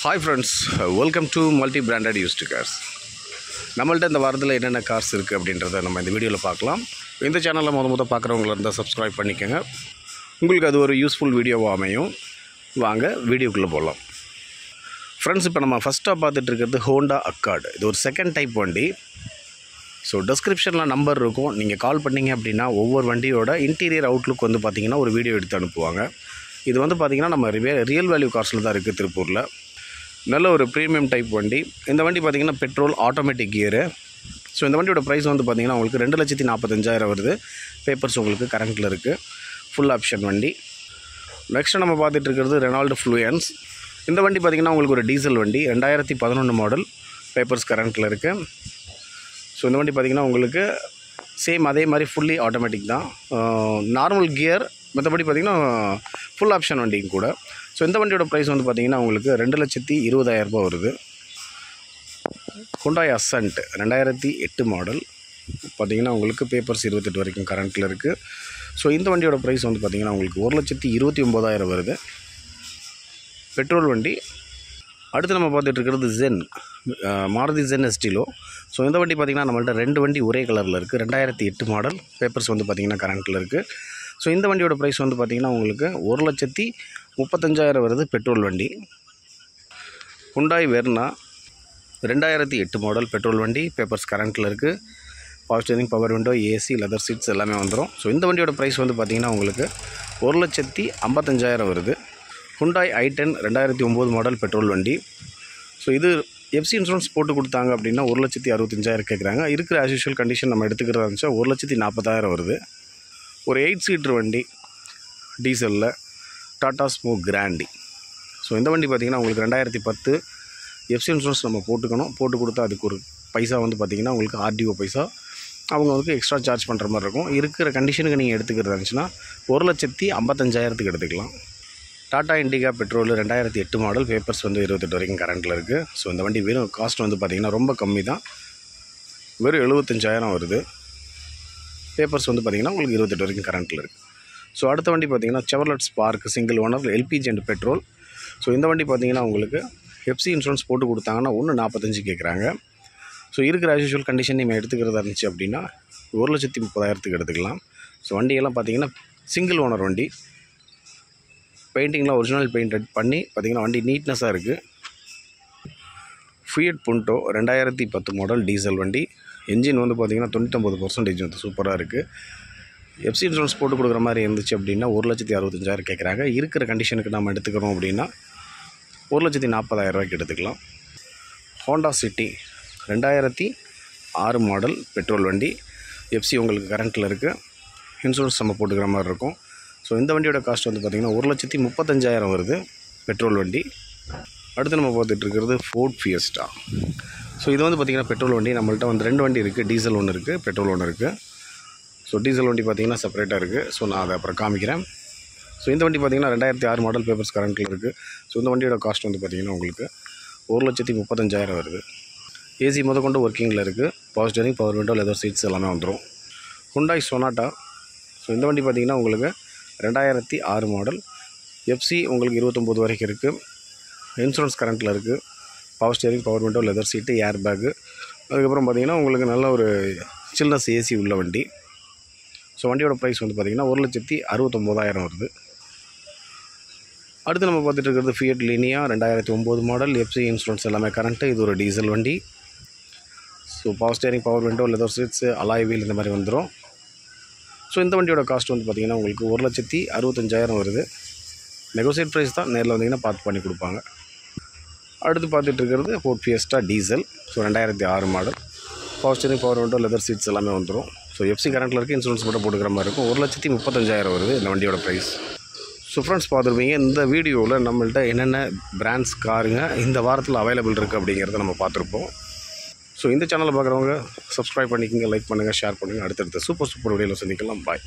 Hi friends, welcome to multi-branded used cars. நம்மள்ட்ட இந்த வாரத்தில் என்னென்ன கார்ஸ் இருக்குது அப்படின்றத நம்ம இந்த வீடியோவில் பார்க்கலாம். இந்த சேனலில் முதல்ல பார்க்குறவங்கள இருந்தால் சப்ஸ்கிரைப் பண்ணிக்கோங்க. உங்களுக்கு அது ஒரு யூஸ்ஃபுல் வீடியோவாக அமையும். வாங்க வீடியோக்குள்ளே போகலாம். ஃப்ரெண்ட்ஸ், இப்போ நம்ம ஃபஸ்ட்டாக பார்த்துட்டு இருக்கிறது ஹோண்டா அக்கார்டு. இது ஒரு செகண்ட் டைப் வண்டி. ஸோ டிஸ்கிரிப்ஷனில் நம்பர் இருக்கும். நீங்கள் கால் பண்ணிங்க அப்படின்னா ஒவ்வொரு வண்டியோட இன்டீரியர் அவுட்லுக் வந்து பார்த்திங்கன்னா ஒரு வீடியோ எடுத்து அனுப்புவாங்க. இது வந்து பார்த்திங்கன்னா நம்ம ரியல் வேல்யூ கார்ஸில் தான் இருக்குது திருப்பூரில். நல்ல ஒரு ப்ரீமியம் டைப் வண்டி. இந்த வண்டி பார்த்திங்கன்னா பெட்ரோல் ஆட்டோமேட்டிக் கியரு. ஸோ இந்த வண்டியோட ப்ரைஸ் வந்து பார்த்திங்கன்னா உங்களுக்கு 2,45,000 வருது. பேப்பர்ஸ் உங்களுக்கு கரண்ட்டில் இருக்குது. ஃபுல் ஆப்ஷன் வண்டி. நெக்ஸ்ட்டு நம்ம பார்த்துட்டு இருக்கிறது ரெனால்டு ஃப்ளூயன்ஸ். இந்த வண்டி பார்த்திங்கன்னா உங்களுக்கு ஒரு டீசல் வண்டி. 2011 மாடல். பேப்பர்ஸ் கரண்ட்டில் இருக்குது. ஸோ இந்த வண்டி பார்த்திங்கன்னா உங்களுக்கு சேம் அதே மாதிரி ஃபுல்லி ஆட்டோமேட்டிக் தான். நார்மல் கியர், மற்றபடி பார்த்திங்கன்னா ஃபுல் ஆப்ஷன் வண்டியும் கூட. ஸோ இந்த வண்டியோட ப்ரைஸ் வந்து பார்த்திங்கன்னா உங்களுக்கு 2,20,000 வருது. Hyundai Accent 2008 model. பார்த்திங்கன்னா உங்களுக்கு பேப்பர்ஸ் 28 வரைக்கும் கரண்ட்டில் இருக்குது. ஸோ இந்த வண்டியோட ப்ரைஸ் வந்து பார்த்திங்கன்னா உங்களுக்கு 1,29,000 வருது. பெட்ரோல் வண்டி. அடுத்து நம்ம பார்த்துட்டு இருக்கிறது Zen, Maruti Zen Estilo. So இந்த வண்டி பார்த்திங்கன்னா நம்மள்ட்ட 2 வண்டி ஒரே கலரில் இருக்குது. 2008 மாடல். பேப்பர்ஸ் வந்து பார்த்திங்கன்னா கரண்ட்டில் இருக்குது. ஸோ இந்த வண்டியோட ப்ரைஸ் வந்து பார்த்திங்கன்னா உங்களுக்கு 1,35,000 வருது. பெட்ரோல் வண்டி. Hyundai Verna 2008 model. பெட்ரோல் வண்டி. பேப்பர்ஸ் கரண்ட்டில் இருக்குது. Power steering, power window, AC, leather seeds எல்லாமே வந்துடும். ஸோ இந்த வண்டியோட ப்ரைஸ் வந்து பார்த்திங்கன்னா உங்களுக்கு 1,55,000 வருது. Hyundai i10 2009 model. பெட்ரோல் வண்டி. ஸோ இது எஃப்சி இன்சூரன்ஸ் போட்டு கொடுத்தாங்க அப்படின்னா 1,65,000 கேட்குறாங்க. இருக்கிற ஆஸ் யூஷுவல் கண்டிஷன் நம்ம எடுத்துக்கிறதா இருந்துச்சா 1,40,000 வருது. ஒரு 8 சீட்ரு வண்டி டீசலில், டாடா ஸ்மோ கிராண்டி. ஸோ இந்த வண்டி பார்த்திங்கன்னா உங்களுக்கு 2010 எஃப்சி இன்சூரன்ஸ் நம்ம போட்டுக்கணும். போட்டு கொடுத்தா அதுக்கு ஒரு பைசா வந்து பார்த்திங்கன்னா உங்களுக்கு ஆர்டிஓ பைசா அவங்க வந்து எக்ஸ்ட்ரா சார்ஜ் பண்ணுற மாதிரி இருக்கும். இருக்கிற கண்டிஷனுக்கு நீங்கள் எடுத்துக்கிறதா இருந்துச்சுன்னா 1,55,000 எடுத்துக்கலாம். Tata Indica petrol 2008 model. Papers வந்து 28 வரைக்கும் கரண்ட்டில் இருக்குது. ஸோ இந்த வண்டி வெறும் காஸ்ட் வந்து பார்த்திங்கன்னா ரொம்ப கம்மி தான். வெறும் 75,000 வருது. பேப்பர்ஸ் வந்து பார்த்திங்கன்னா உங்களுக்கு 28 வரைக்கும் கரண்ட்டில் இருக்குது. ஸோ அடுத்த வண்டி பார்த்திங்கன்னா Chevrolet spark single owner LPG and petrol. So இந்த வண்டி பார்த்திங்கன்னா உங்களுக்கு எஃப்சி இன்சூரன்ஸ் போட்டு கொடுத்தாங்கன்னா 1,45,000 கேட்குறாங்க. ஸோ இருக்கிற ஆஸ் யூஷுவல் கண்டிஷன் நீங்கள் எடுத்துக்கிறதா இருந்துச்சு அப்படின்னா 1,30,000 எடுத்துக்கலாம். ஸோ வண்டியெல்லாம் பார்த்திங்கன்னா சிங்கிள் ஓனர் வண்டி. பெயிண்டிங்லாம் ஒரிஜினல் பெயிண்ட் பண்ணி பார்த்திங்கன்னா வண்டி நீட்னஸாக இருக்குது. Fiat புண்டோ 2010 model. டீசல் வண்டி. என்ஜின் வந்து பார்த்திங்கன்னா 99% வந்து சூப்பராக இருக்குது. எஃப்சி இன்சூரன்ஸ் போட்டு கொடுக்குற மாதிரி இருந்துச்சு அப்படின்னா 1,65,000 கேட்குறாங்க. இருக்கிற கண்டிஷனுக்கு நம்ம எடுத்துக்கிறோம் அப்படின்னா 1,40,000 எடுத்துக்கலாம். Honda city 2006 model. பெட்ரோல் வண்டி. எஃப்சி உங்களுக்கு கரண்ட்டில் இருக்குது. இன்சூரன்ஸ் நம்ம போட்டுக்கிற மாதிரி இருக்கும். ஸோ இந்த வண்டியோட காஸ்ட் வந்து பார்த்திங்கன்னா 1,35,000 வருது. பெட்ரோல் வண்டி. அடுத்து நம்ம பார்த்துட்டு இருக்கிறது ஃபோர்ட் ஃபியஸ்டா. ஸோ இது வந்து பார்த்திங்கன்னா பெட்ரோல் வண்டி. நம்மள்ட்ட வந்து 2 வண்டி இருக்குது. டீசல் ஒன்று இருக்குது, பெட்ரோல் ஒன்று இருக்குது. ஸோ டீசல் வண்டி பார்த்திங்கன்னா செப்பரேட்டாக இருக்குது. ஸோ நான் அதை அப்புறம் காமிக்கிறேன். ஸோ இந்த வண்டி பார்த்திங்கன்னா 2006 மாடல். பேப்பர்ஸ் கரண்ட்டில் இருக்குது. ஸோ இந்த வண்டியோட காஸ்ட் வந்து பார்த்திங்கன்னா உங்களுக்கு 1,35,000 வருது. ஏசி முதற்கொண்டு ஒர்க்கிங்கில் இருக்குது. Power steering, power window, leather seeds எல்லாமே வந்துடும். Hyundai sonata. ஸோ இந்த வண்டி பார்த்திங்கன்னா உங்களுக்கு 2006 மாடல். எஃப்சி உங்களுக்கு 29 வரைக்கும் இருக்குது. இன்சூரன்ஸ் கரண்ட்டில் இருக்குது. Power steering, power window, leather seat, air bag. அதுக்கப்புறம் பார்த்திங்கன்னா உங்களுக்கு நல்ல ஒரு சில்னஸ் ஏசி உள்ள வண்டி. ஸோ வண்டியோட ப்ரைஸ் வந்து பார்த்திங்கன்னா 1,69,000 வருது. அடுத்து நம்ம பார்த்துட்டு இருக்கிறது Fiat Linea 2009 model. FC insurance எல்லாமே கரண்ட்டு. இது ஒரு டீசல் வண்டி. So power steering, power window, leather seats, alloy wheel இந்த மாதிரி வந்துடும். ஸோ இந்த வண்டியோட காஸ்ட் வந்து பார்த்திங்கன்னா உங்களுக்கு 1,65,000 வருது. நெகோசியேட் ப்ரைஸ் தான். நேரில் வந்தீங்கன்னா பார்த்து பண்ணி கொடுப்பாங்க. அடுத்து பார்த்துட்டு இருக்கிறது fort Fiesta diesel. So 2006 model. Power steering, power window, leather seeds எல்லாமே வந்துடும். ஸோ எஃப்சி கரண்ட்டில் இருக்குது. இன்சூரன்ஸ் மட்டும் போட்டுக்கிற மாதிரி இருக்கும். 1,35,000 வருது இந்த வண்டியோட ப்ரைஸ். ஸோ ஃப்ரெண்ட்ஸ், பார்த்துருப்பீங்க இந்த வீடியோவில் நம்மள்ட்ட என்னென்ன பிராண்ட்ஸ் காருங்க இந்த வாரத்தில் அவைலபிள் இருக்குது அப்படிங்கிறத நம்ம பார்த்துருப்போம். ஸோ இந்த சேனலை பார்க்குறவங்க சப்ஸ்கிரைப் பண்ணிக்கோங்க, லைக் பண்ணுங்கள், ஷேர் பண்ணுங்கள். அடுத்தடுத்த சூப்பர் வீடியோவில் சந்திக்கலாம். பாய்.